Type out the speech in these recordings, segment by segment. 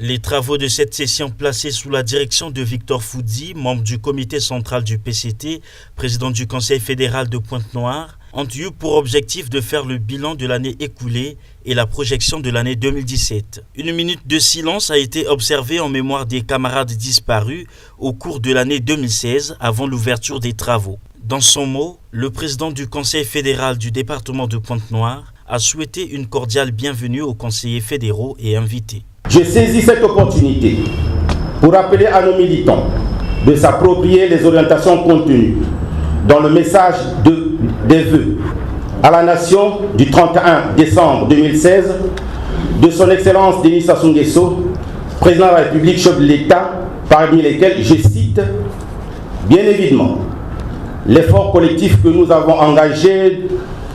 Les travaux de cette session placés sous la direction de Victor Foudzi, membre du comité central du PCT, président du Conseil fédéral de Pointe-Noire, ont eu pour objectif de faire le bilan de l'année écoulée et la projection de l'année 2017. Une minute de silence a été observée en mémoire des camarades disparus au cours de l'année 2016 avant l'ouverture des travaux. Dans son mot, le président du Conseil fédéral du département de Pointe-Noire a souhaité une cordiale bienvenue aux conseillers fédéraux et invités. J'ai saisi cette opportunité pour appeler à nos militants de s'approprier les orientations contenues dans le message des vœux à la nation du 31 décembre 2016 de son Excellence Denis Sassou Nguesso, président de la République, chef de l'État, parmi lesquels je cite, bien évidemment, l'effort collectif que nous avons engagé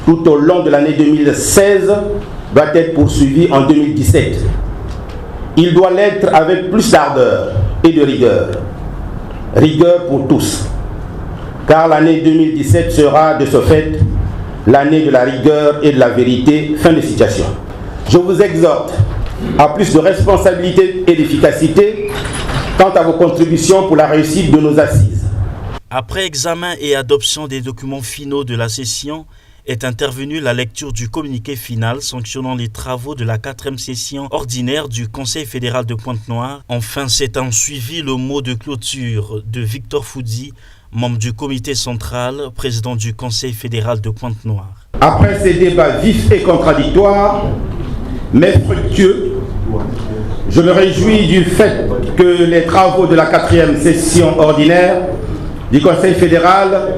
tout au long de l'année 2016 doit être poursuivi en 2017. Il doit l'être avec plus d'ardeur et de rigueur. Rigueur pour tous. Car l'année 2017 sera de ce fait l'année de la rigueur et de la vérité. Fin de citation. Je vous exhorte à plus de responsabilité et d'efficacité quant à vos contributions pour la réussite de nos assises. Après examen et adoption des documents finaux de la session, est intervenue la lecture du communiqué final sanctionnant les travaux de la 4e session ordinaire du Conseil fédéral de Pointe-Noire. Enfin, s'est suivi le mot de clôture de Victor Foudzi, membre du comité central, président du Conseil fédéral de Pointe-Noire. Après ces débats vifs et contradictoires, mais fructueux, je me réjouis du fait que les travaux de la 4e session ordinaire du Conseil fédéral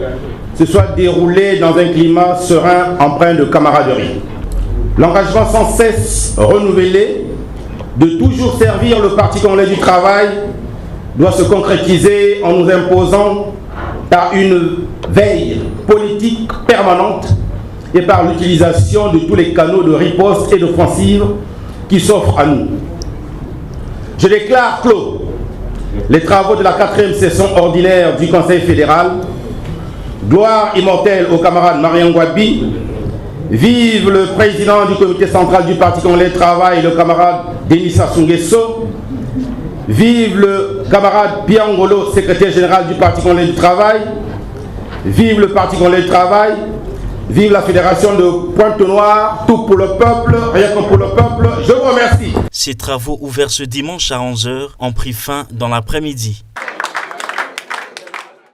se soit déroulé dans un climat serein empreint de camaraderie. L'engagement sans cesse renouvelé de toujours servir le Parti congolais du travail doit se concrétiser en nous imposant par une veille politique permanente et par l'utilisation de tous les canaux de riposte et d'offensive qui s'offrent à nous. Je déclare clos les travaux de la 4e session ordinaire du Conseil fédéral. Gloire immortelle au camarade Marian Ngouabi. Vive le président du comité central du Parti congolais du travail, le camarade Denis Sassou Nguesso. Vive le camarade Biangolo, secrétaire général du Parti congolais du travail. Vive le Parti congolais du travail. Vive la fédération de Pointe-Noire. Tout pour le peuple, rien que pour le peuple. Je vous remercie. Ces travaux ouverts ce dimanche à 11h ont pris fin dans l'après-midi.